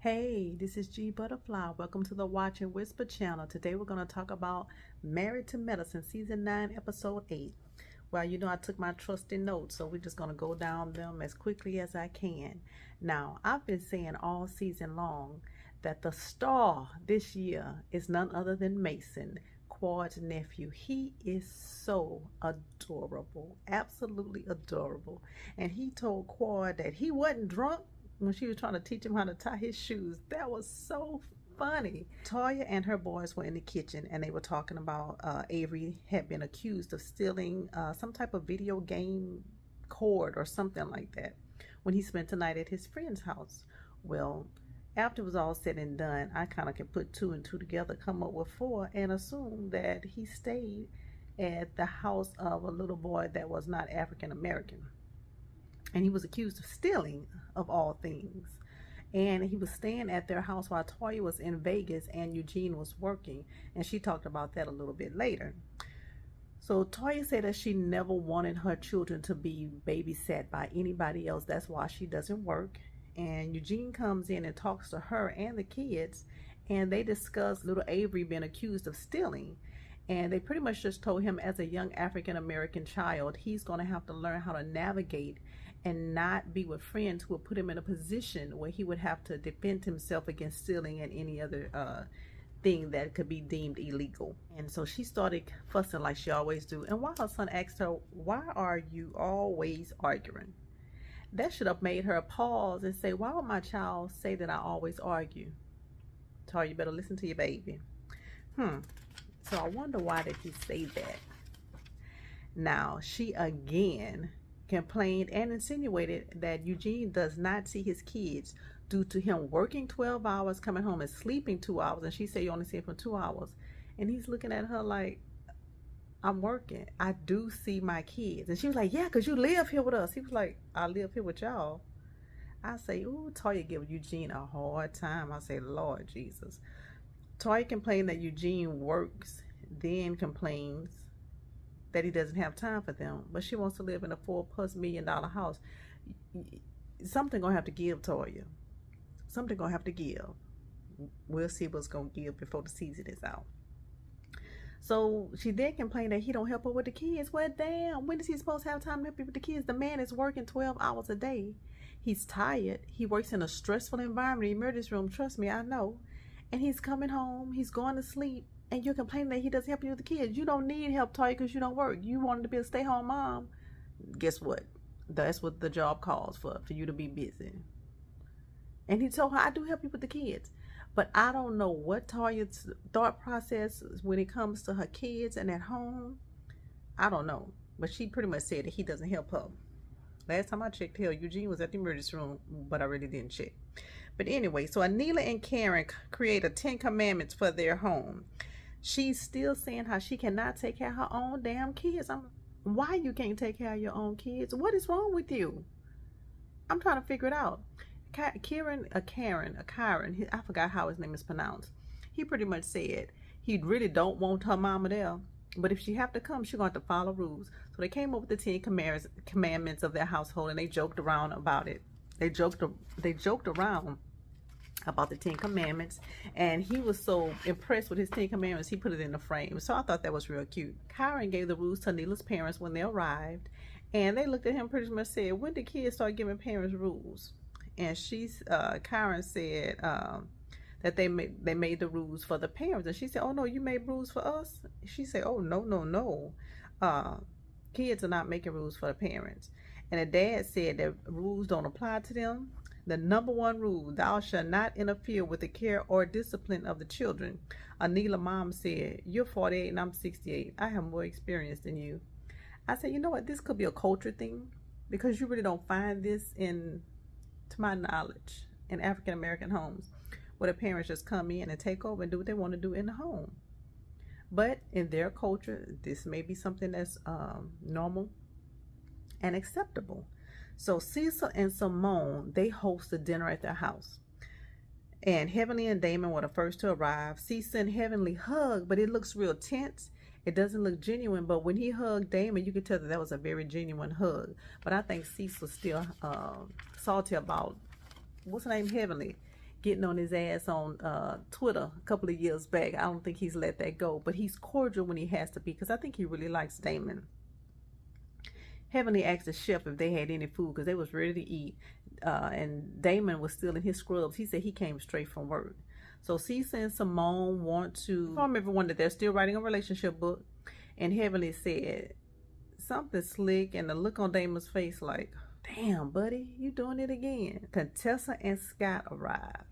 Hey, this is G Butterfly. Welcome to the Watch and Whisper channel. Today we're going to talk about Married to Medicine, Season 9, Episode 8. Well, you know I took my trusty notes, so we're just going to go down them as quickly as I can. Now, I've been saying all season long that the star this year is none other than Mason, Quad's nephew. He is so adorable, absolutely adorable. And he told Quad that he wasn't drunk when she was trying to teach him how to tie his shoes. That was so funny. Toya and her boys were in the kitchen and they were talking about Avery had been accused of stealing some type of video game cord or something like that when he spent the night at his friend's house. Well, after it was all said and done, I kind of can put two and two together, come up with four, and assume that he stayed at the house of a little boy that was not African American. And he was accused of stealing, of all things. And he was staying at their house while Toya was in Vegas and Eugene was working. And she talked about that a little bit later. So Toya said that she never wanted her children to be babysat by anybody else. That's why she doesn't work. And Eugene comes in and talks to her and the kids. And they discuss little Avery being accused of stealing. And they pretty much just told him, as a young African-American child, he's going to have to learn how to navigate and not be with friends who will put him in a position where he would have to defend himself against stealing and any other thing that could be deemed illegal. And so she started fussing like she always do. And while her son asked her, "Why are you always arguing?" That should have made her pause and say, "Why would my child say that I always argue?" Toya, you better listen to your baby. So I wonder, why did he say that? Now, she again complained and insinuated that Eugene does not see his kids due to him working 12 hours, coming home and sleeping 2 hours. And she said, "You only see him for 2 hours." And he's looking at her like, "I'm working. I do see my kids." And she was like, "Yeah, because you live here with us." He was like, "I live here with y'all." I say, ooh, Toya give Eugene a hard time. I say, Lord Jesus. Toya complained that Eugene works, then complains that he doesn't have time for them, but she wants to live in a $4+ million house. Something gonna have to give, Toya. Something gonna have to give. We'll see what's gonna give before the season is out. So she then complained that he don't help her with the kids. Well, damn, when is he supposed to have time to help you with the kids? The man is working 12 hours a day. He's tired. He works in a stressful environment, emergency room. Trust me, I know. And he's coming home, he's going to sleep, and you're complaining that he doesn't help you with the kids. You don't need help, Toya, because you don't work. You wanted to be a stay-home mom. Guess what? That's what the job calls for you to be busy. And he told her, "I do help you with the kids." But I don't know what Toya's thought process is when it comes to her kids and at home. I don't know. But she pretty much said that he doesn't help her. Last time I checked, hell, Eugene was at the emergency room, but I really didn't check. But anyway, so Anila and Karen create a 10 commandments for their home. She's still saying how she cannot take care of her own damn kids. Why you can't take care of your own kids? What is wrong with you? I'm trying to figure it out. Karen, I forgot how his name is pronounced. He pretty much said he really don't want her mama there. But if she have to come, she's going to have to follow rules. So they came up with the 10 commandments of their household, and they joked around about it. They joked around about the 10 commandments, and he was so impressed with his 10 commandments, he put it in a frame. So I thought that was real cute. Karen gave the rules to Anila's parents when they arrived, and they looked at him pretty much said, "When did kids start giving parents rules?" And Karen said that they made the rules for the parents, and she said, "Oh no, you made rules for us?" She said, "Oh no, kids are not making rules for the parents." And the dad said that rules don't apply to them. The number one rule: thou shalt not interfere with the care or discipline of the children. Anila mom said, "You're 48 and I'm 68. I have more experience than you." I said, you know what, this could be a culture thing, because you really don't find this to my knowledge, in African American homes, where the parents just come in and take over and do what they want to do in the home. But in their culture, this may be something that's normal and acceptable. So Cecil and Simone, they hosted dinner at their house. And Heavenly and Damon were the first to arrive. Cecil and Heavenly hugged, but it looks real tense. It doesn't look genuine, but when he hugged Damon, you could tell that was a very genuine hug. But I think Cecil was still salty about, what's her name, Heavenly. getting on his ass on Twitter a couple of years back. I don't think he's let that go, but he's cordial when he has to be, because I think he really likes Damon. Heavenly asked the chef if they had any food because they was ready to eat, and Damon was still in his scrubs. He said he came straight from work. So Cece and Simone want to inform everyone that they're still writing a relationship book, and Heavenly said something slick, and the look on Damon's face like, damn, buddy, you doing it again. Contessa and Scott arrived,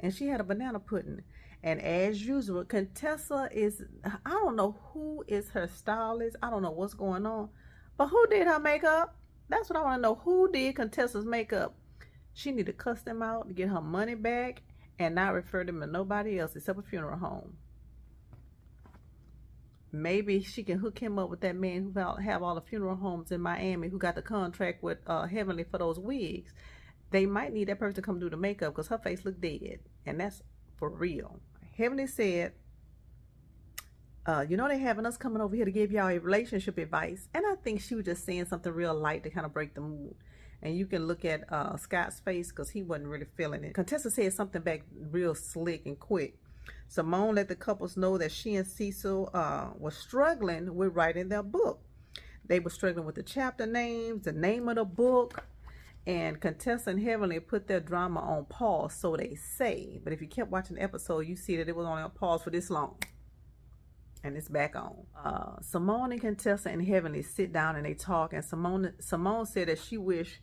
and she had a banana pudding. And as usual, Contessa is, I don't know who is her stylist. I don't know what's going on. But who did her makeup? That's what I want to know. Who did Contessa's makeup? She need to cuss them out to get her money back and not refer them to nobody else except a funeral home. Maybe she can hook him up with that man who have all the funeral homes in Miami, who got the contract with Heavenly for those wigs. They might need that person to come do the makeup because her face look dead. And that's for real. Heavenly said, you know, they having us coming over here to give y'all a relationship advice. And I think she was just saying something real light to kind of break the mood. And you can look at Scott's face because he wasn't really feeling it. Contessa said something back real slick and quick. Simone let the couples know that she and Cecil were struggling with writing their book. They were struggling with the chapter names, the name of the book. And Contessa and Heavenly put their drama on pause, so they say. But if you kept watching the episode, you see that it was only on pause for this long. And it's back on. Simone and Contessa and Heavenly sit down and they talk. And Simone said that she wished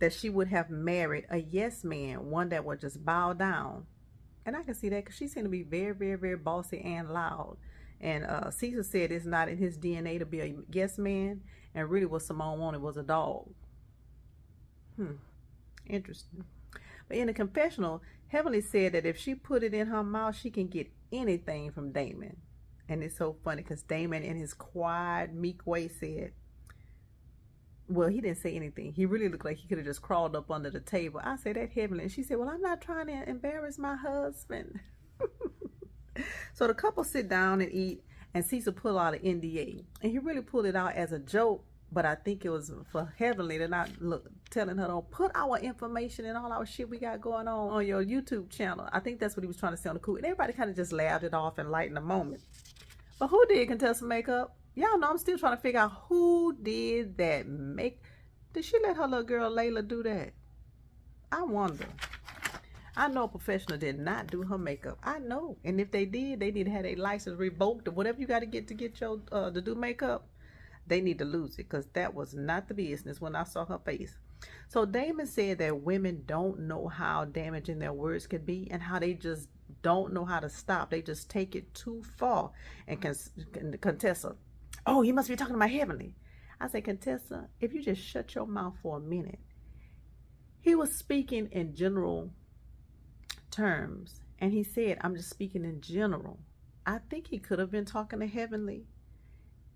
that she would have married a yes man, one that would just bow down. And I can see that because she seemed to be very, very, very bossy and loud. And Cecil said it's not in his DNA to be a yes man. And really what Simone wanted was a dog. Interesting. But in the confessional, Heavenly said that if she put it in her mouth, she can get anything from Damon. And it's so funny because Damon, in his quiet, meek way, said, well, he didn't say anything. He really looked like he could have just crawled up under the table. I said that Heavenly. And she said, well, I'm not trying to embarrass my husband. So the couple sit down and eat, and Cecil pulled out an NDA. And he really pulled it out as a joke, but I think it was for Heavenly to not telling her, don't put our information and all our shit we got going on your YouTube channel. I think that's what he was trying to say on the cool. And everybody kind of just laughed it off and lightened the moment. But who did Contessa makeup? Y'all know I'm still trying to figure out who did that Did she let her little girl Layla do that? I wonder. I know a professional did not do her makeup. I know. And if they did, they need to have their license revoked or whatever you got to get your to do makeup. They need to lose it because that was not the business when I saw her face. So Damon said that women don't know how damaging their words can be and how they just don't know how to stop. They just take it too far. And Contessa, oh, you must be talking about Heavenly. I say, Contessa, if you just shut your mouth for a minute. He was speaking in general terms. And he said, I'm just speaking in general. I think he could have been talking to Heavenly,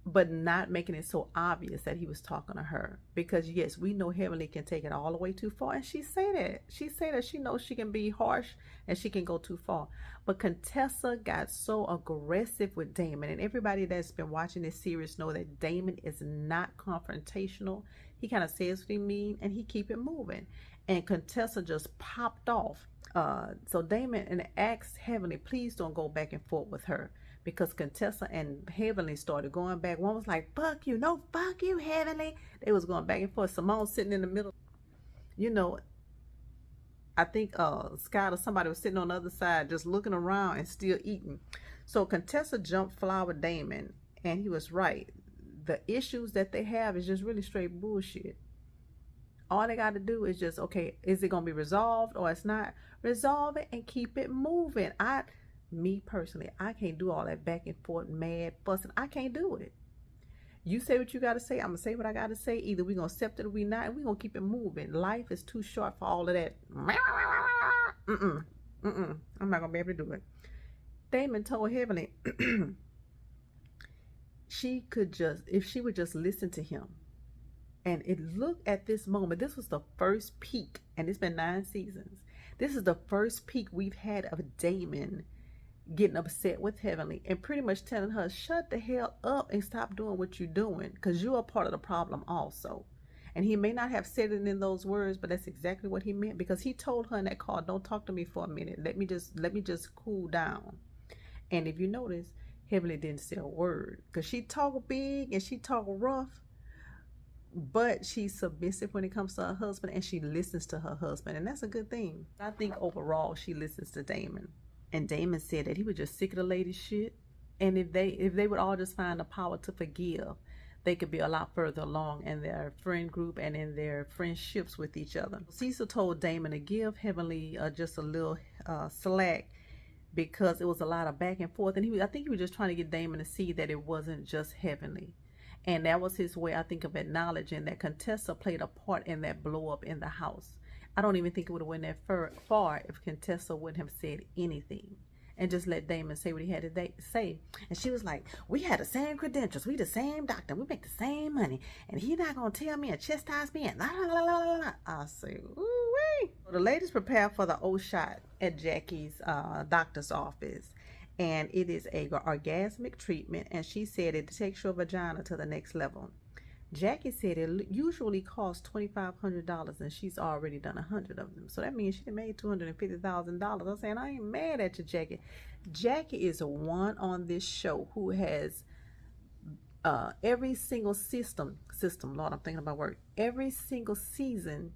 but not making it so obvious that he was talking to her. Because yes, we know Heavenly can take it all the way too far. And she say that. She say that she knows she can be harsh and she can go too far. But Contessa got so aggressive with Damon. And everybody that's been watching this series know that Damon is not confrontational. He kind of says what he means and he keep it moving. And Contessa just popped off. So Damon asked Heavenly, please don't go back and forth with her. Because Contessa and Heavenly started going back. One was like, fuck you. No, fuck you, Heavenly. They was going back and forth. Simone sitting in the middle. You know, I think Scott or somebody was sitting on the other side just looking around and still eating. So Contessa jumped flower Damon. And he was right. The issues that they have is just really straight bullshit. All they got to do is just, okay, is it going to be resolved or it's not? Resolve it and keep it moving. Me personally, I can't do all that back and forth, mad, fussing. I can't do it. You say what you got to say. I'm going to say what I got to say. Either we're going to accept it or we're not. And we're going to keep it moving. Life is too short for all of that. I'm not going to be able to do it. Damon told Heavenly she could just, if she would just listen to him. And it looked at this moment. This was the first peak. And it's been 9 seasons. This is the first peak we've had of Damon getting upset with Heavenly and pretty much telling her, shut the hell up and stop doing what you're doing because you're a part of the problem also. And he may not have said it in those words, but that's exactly what he meant, because he told her in that call, don't talk to me for a minute. Let me just cool down. And if you notice, Heavenly didn't say a word, because she talk big and she talk rough, but she's submissive when it comes to her husband, and she listens to her husband, and that's a good thing. I think overall she listens to Damon. And Damon said that he was just sick of the lady's shit, and if they would all just find the power to forgive, they could be a lot further along in their friend group and in their friendships with each other. Cecil told Damon to give Heavenly just a little slack, because it was a lot of back and forth, and I think he was just trying to get Damon to see that it wasn't just Heavenly. And that was his way, I think, of acknowledging that Contessa played a part in that blow up in the house. I don't even think it would have went that far if Contessa wouldn't have said anything and just let Damon say what he had to say. And she was like, we had the same credentials, we the same doctor, we make the same money, and he not gonna tell me and chastise me and la la la la la. I say, ooh-wee. So the ladies prepare for the O shot at Jackie's doctor's office. And it is a orgasmic treatment, and she said it takes your vagina to the next level. Jackie said it usually costs $2,500, and she's already done 100 of them. So that means she made $250,000. I'm saying, I ain't mad at you, Jackie. Jackie is a one on this show who has every single system, Lord, I'm thinking about work. Every single season,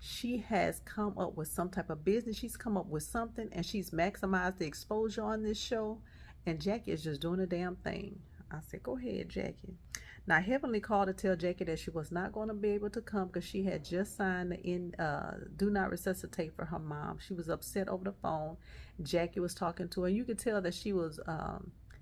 she has come up with some type of business. She's come up with something, and she's maximized the exposure on this show. And Jackie is just doing a damn thing. I said, go ahead, Jackie. Now, Heavenly called to tell Jackie that she was not going to be able to come because she had just signed the do not resuscitate for her mom. She was upset over the phone. Jackie was talking to her. You could tell that she was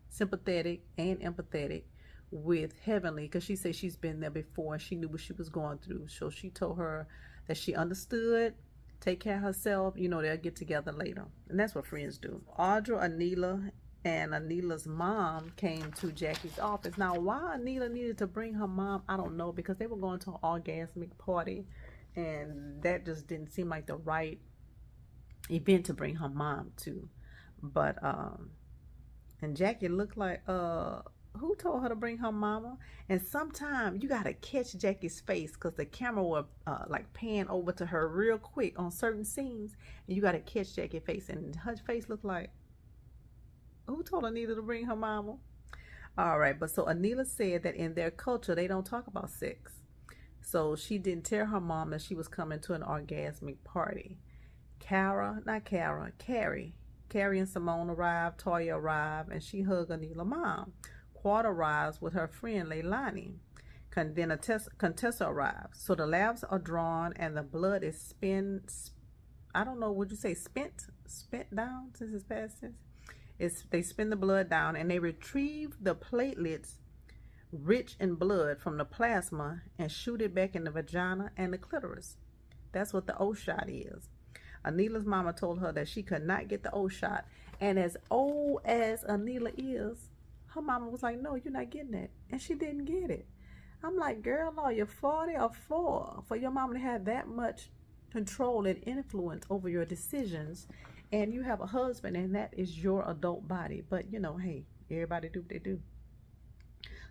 sympathetic and empathetic with Heavenly, because she said she's been there before and she knew what she was going through. So she told her that she understood, take care of herself, you know, they'll get together later. And that's what friends do. Audra, Anila, and Anila's mom came to Jackie's office. Now, why Anila needed to bring her mom, I don't know, because they were going to an orgasmic party, and that just didn't seem like the right event to bring her mom to. But, and Jackie looked like, who told her to bring her mama? And sometimes you gotta catch Jackie's face, because the camera will like pan over to her real quick on certain scenes, and you gotta catch Jackie's face, and her face looked like, who told Anila to bring her mama? All right, but so Anila said that in their culture they don't talk about sex, so she didn't tell her mom that she was coming to an orgasmic party. Carrie and Simone arrived, Toya arrived, and she hugged Anila's mom. Quad arrives with her friend Leilani. Then Contessa arrives. So the labs are drawn and the blood is spent down, since it's past tense. They spin the blood down, and they retrieve the platelets rich in blood from the plasma and shoot it back in the vagina and the clitoris. That's what the O shot is. Anila's mama told her that she could not get the O shot, and as old as Anila is, her mama was like, no, you're not getting that. And she didn't get it. I'm like, girl, are you 40 or 4 for your mama to have that much control and influence over your decisions? And you have a husband, and that is your adult body. But, you know, hey, everybody do what they do.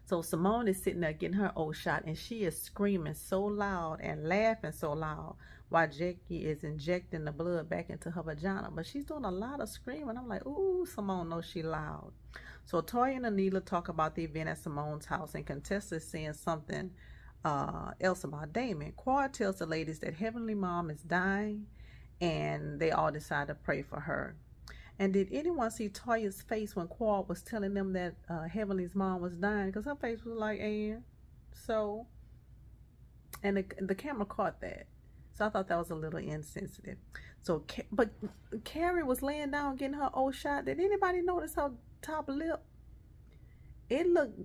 So Simone is sitting there getting her O shot, and she is screaming so loud and laughing so loud while Jackie is injecting the blood back into her vagina. But she's doing a lot of screaming. I'm like, ooh, Simone knows she loud. So Toya and Anila talk about the event at Simone's house, and Contessa is saying something else about Damon. Quad tells the ladies that Heavenly Mom is dying, and they all decide to pray for her. And did anyone see Toya's face when Quad was telling them that Heavenly's mom was dying? Because her face was like, and so, and the camera caught that. So I thought that was a little insensitive. So, but Carrie was laying down getting her O shot. Did anybody notice her top lip? It looked,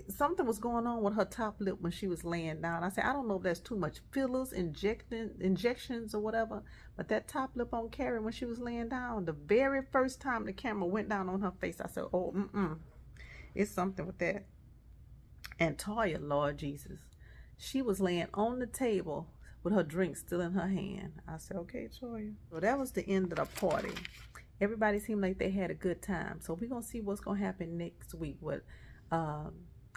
something was going on with her top lip when she was laying down. I said, I don't know if that's too much fillers, injections or whatever, but that top lip on Carrie when she was laying down, the very first time the camera went down on her face, I said, oh, it's something with that. And Toya, Lord Jesus, she was laying on the table with her drink still in her hand. I said, okay, Toya. So that was the end of the party. Everybody seemed like they had a good time. So we're going to see what's going to happen next week with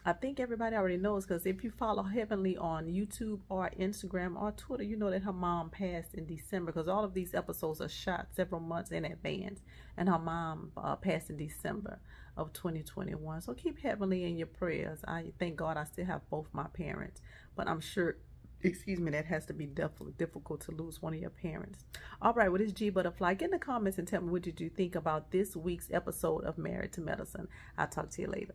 I think everybody already knows, because if you follow Heavenly on YouTube or Instagram or Twitter, you know that her mom passed in December, because all of these episodes are shot several months in advance, and her mom passed in December of 2021. So keep Heavenly in your prayers. I thank God I still have both my parents, but I'm sure, excuse me, that has to be definitely difficult to lose one of your parents. All right, well, this G Butterfly. Get in the comments and tell me what did you think about this week's episode of Married to Medicine. I'll talk to you later.